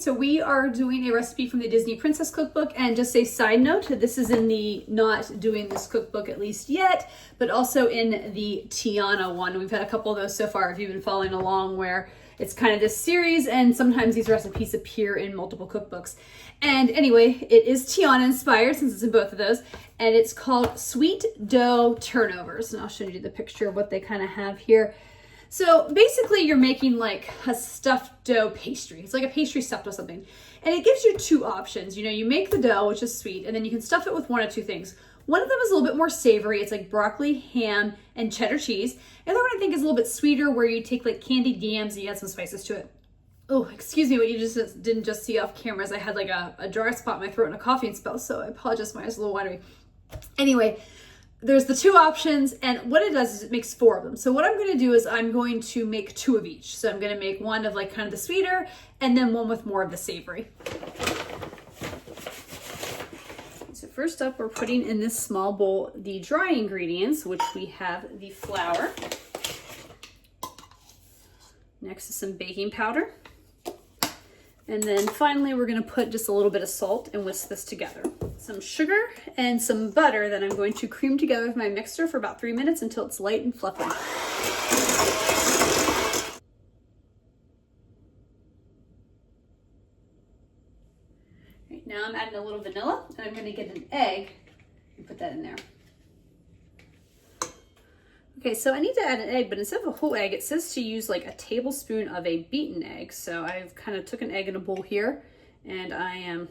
so we are doing a recipe from the Disney Princess Cookbook, and just a side note, this is in the not doing this cookbook at least yet, but also in the Tiana one. We've had a couple of those so far if you've been following along, where it's kind of this series and sometimes these recipes appear in multiple cookbooks. And anyway, it is Tiana inspired since it's in both of those, and it's called Sweet Dough Turnovers. And I'll show you the picture of what they kind of have here. So basically you're making like a stuffed dough pastry. It's like a pastry stuffed with something. And it gives you two options. You know, you make the dough, which is sweet, and then you can stuff it with one of two things. One of them is a little bit more savory. It's like broccoli, ham, and cheddar cheese. The other one I think is a little bit sweeter, where you take like candied yams and you add some spices to it. Oh, excuse me, what you just didn't just see off camera is I had like a dry spot in my throat and a coughing spell, so I apologize, my eyes are a little watery. Anyway, there's the two options, and what it does is it makes four of them. So what I'm going to do is I'm going to make two of each. So I'm going to make one of like kind of the sweeter, and then one with more of the savory. So first up, we're putting in this small bowl the dry ingredients, which we have the flour. Next is some baking powder. And then finally, we're going to put just a little bit of salt and whisk this together. Some sugar and some butter that I'm going to cream together with my mixer for about 3 minutes until it's light and fluffy. Right, now I'm adding a little vanilla, and I'm going to get an egg and put that in there. Okay, so I need to add an egg, but instead of a whole egg, it says to use like a tablespoon of a beaten egg. So I've kind of took an egg in a bowl here, and I am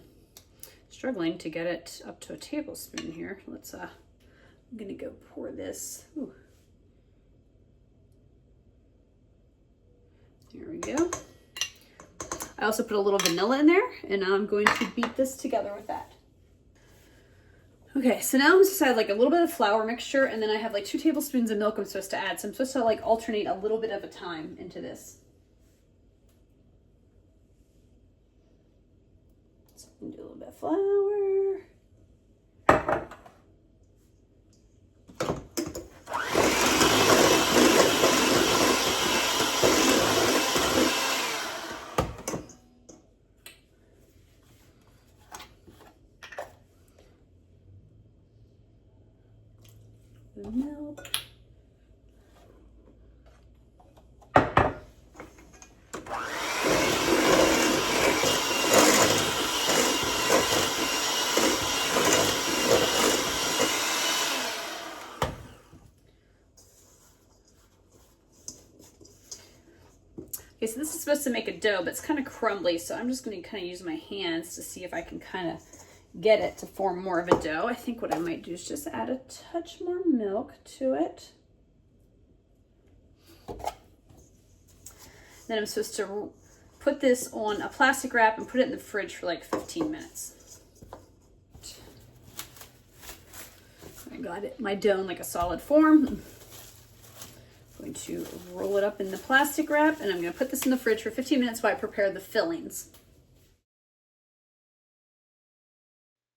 struggling to get it up to a tablespoon here. Let's, I'm gonna go pour this. Ooh. There we go. I also put a little vanilla in there, and now I'm going to beat this together with that. Okay, so now I'm supposed to add like a little bit of flour mixture, and then I have like 2 tablespoons of milk I'm supposed to add. So I'm supposed to like alternate a little bit at a time into this. So I'm gonna do a little bit of flour. Milk. Okay, so this is supposed to make a dough, but it's kind of crumbly, so I'm just going to kind of use my hands to see if I can kind of get it to form more of a dough. I think what I might do is just add a touch more milk to it. Then I'm supposed to put this on a plastic wrap and put it in the fridge for like 15 minutes. I got it, my dough in like a solid form. I'm going to roll it up in the plastic wrap, and I'm going to put this in the fridge for 15 minutes while I prepare the fillings.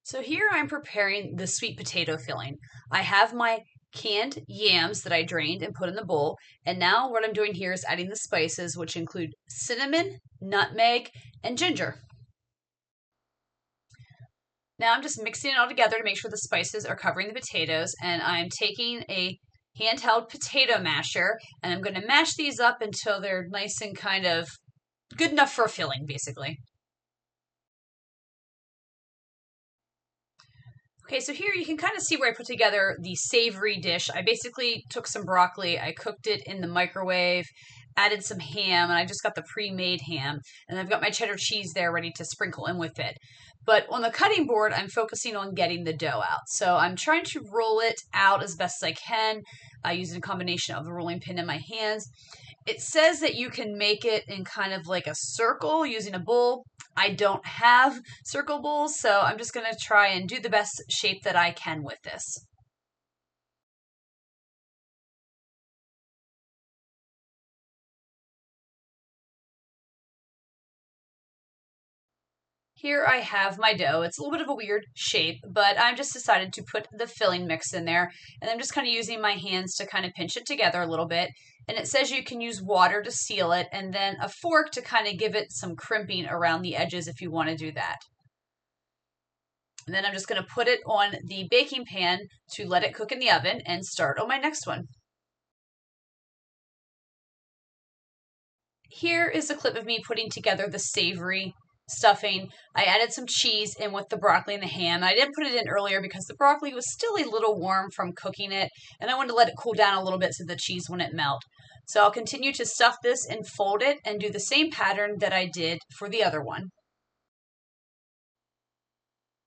So here I'm preparing the sweet potato filling. I have my canned yams that I drained and put in the bowl. And now what I'm doing here is adding the spices, which include cinnamon, nutmeg, and ginger. Now I'm just mixing it all together to make sure the spices are covering the potatoes. And I'm taking a handheld potato masher, and I'm going to mash these up until they're nice and kind of good enough for a filling, basically. Okay, so here you can kind of see where I put together the savory dish. I basically took some broccoli, I cooked it in the microwave, added some ham, and I just got the pre-made ham. And I've got my cheddar cheese there ready to sprinkle in with it. But on the cutting board, I'm focusing on getting the dough out. So I'm trying to roll it out as best as I can, using a combination of the rolling pin and my hands. It says that you can make it in kind of like a circle using a bowl. I don't have circle bowls, so I'm just going to try and do the best shape that I can with this. Here I have my dough. It's a little bit of a weird shape, but I've just decided to put the filling mix in there, and I'm just kind of using my hands to kind of pinch it together a little bit. And it says you can use water to seal it, and then a fork to kind of give it some crimping around the edges if you want to do that. And then I'm just going to put it on the baking pan to let it cook in the oven and start on my next one. Here is a clip of me putting together the savory stuffing. I added some cheese in with the broccoli and the ham. I didn't put it in earlier because the broccoli was still a little warm from cooking it, and I wanted to let it cool down a little bit so the cheese wouldn't melt. So I'll continue to stuff this and fold it and do the same pattern that I did for the other one.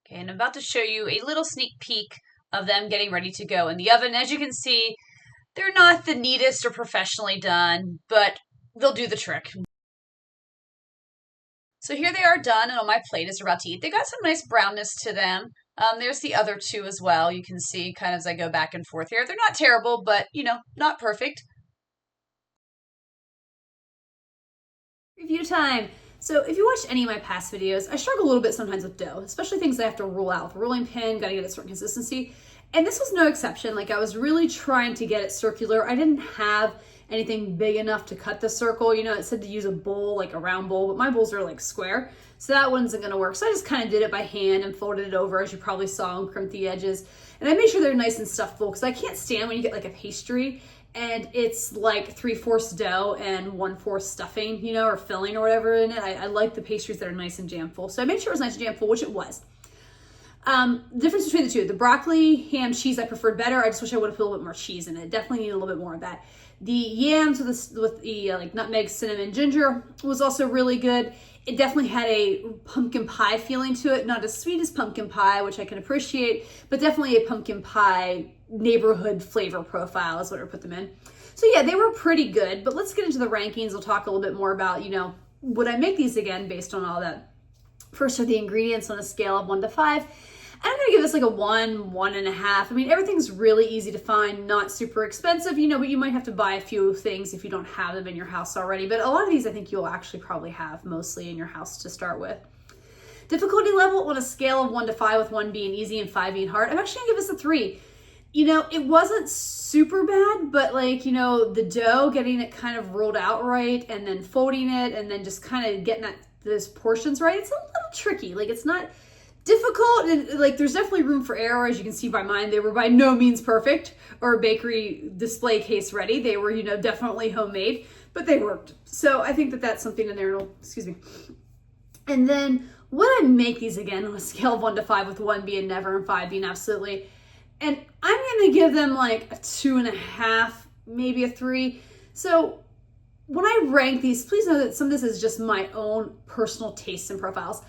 Okay, and I'm about to show you a little sneak peek of them getting ready to go in the oven. As you can see, they're not the neatest or professionally done, but they'll do the trick. So here they are done and on my plate as they're about to eat. They got some nice brownness to them. There's the other two as well. You can see kind of as I go back and forth here. They're not terrible, but, you know, not perfect. Review time. So if you watch any of my past videos, I struggle a little bit sometimes with dough, especially things I have to roll out with a rolling pin, gotta get a certain consistency. And this was no exception. Like, I was really trying to get it circular. I didn't have anything big enough to cut the circle. You know, it said to use a bowl, like a round bowl, but my bowls are like square. So that wasn't gonna work. So I just kind of did it by hand and folded it over, as you probably saw, and crimped the edges. And I made sure they're nice and stuffable, because I can't stand when you get like a pastry and it's like 3/4 dough and 1/4 stuffing, you know, or filling or whatever in it. I like the pastries that are nice and jam full. So I made sure it was nice and jam full, which it was. Difference between the two, the broccoli, ham, cheese, I preferred better. I just wish I would have put a little bit more cheese in it. Definitely need a little bit more of that. The yams with the like nutmeg, cinnamon, ginger was also really good. It definitely had a pumpkin pie feeling to it. Not as sweet as pumpkin pie, which I can appreciate, but definitely a pumpkin pie neighborhood flavor profile is what I put them in. So yeah, they were pretty good, but let's get into the rankings. We'll talk a little bit more about, you know, would I make these again based on all that. First are the ingredients on a scale of 1 to 5. I'm gonna give this like a 1, 1.5. I mean, everything's really easy to find, not super expensive, you know, but you might have to buy a few things if you don't have them in your house already. But a lot of these I think you'll actually probably have mostly in your house to start with. Difficulty level on a scale of 1 to 5, with 1 being easy and 5 being hard, I'm actually gonna give this a 3. You know, it wasn't super bad, but like, you know, the dough, getting it kind of rolled out right and then folding it and then just kind of getting those portions right, it's a little tricky. Like, it's not difficult, and like there's definitely room for error. As you can see by mine, they were by no means perfect or bakery display case ready. They were, you know, definitely homemade, but they worked. So I think that that's something in there. Excuse me. And then would I make these again on a scale of 1 to 5, with 1 being never and 5 being absolutely? And I'm gonna give them like a 2.5, maybe a 3. So when I rank these, please know that some of this is just my own personal tastes and profiles.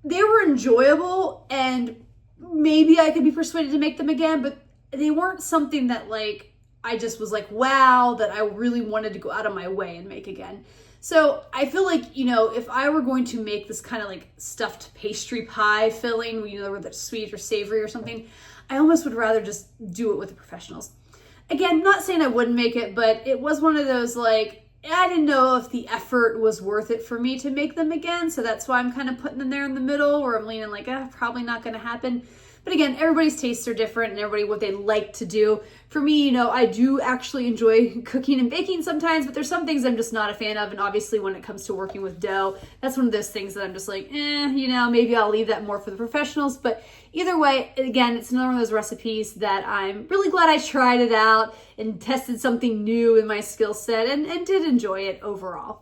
They were enjoyable, and maybe I could be persuaded to make them again, but they weren't something that like I just was like, wow, that I really wanted to go out of my way and make again. So I feel like, you know, if I were going to make this kind of like stuffed pastry pie filling, you know, whether it's sweet or savory or something, I almost would rather just do it with the professionals. Again, not saying I wouldn't make it, but it was one of those like, I didn't know if the effort was worth it for me to make them again. So that's why I'm kind of putting them there in the middle, where I'm leaning like, probably not going to happen. But again, everybody's tastes are different and everybody what they like to do. For me, you know, I do actually enjoy cooking and baking sometimes, but there's some things I'm just not a fan of. And obviously when it comes to working with dough, that's one of those things that I'm just like, you know, maybe I'll leave that more for the professionals. But either way, again, it's another one of those recipes that I'm really glad I tried it out and tested something new in my skill set and did enjoy it overall.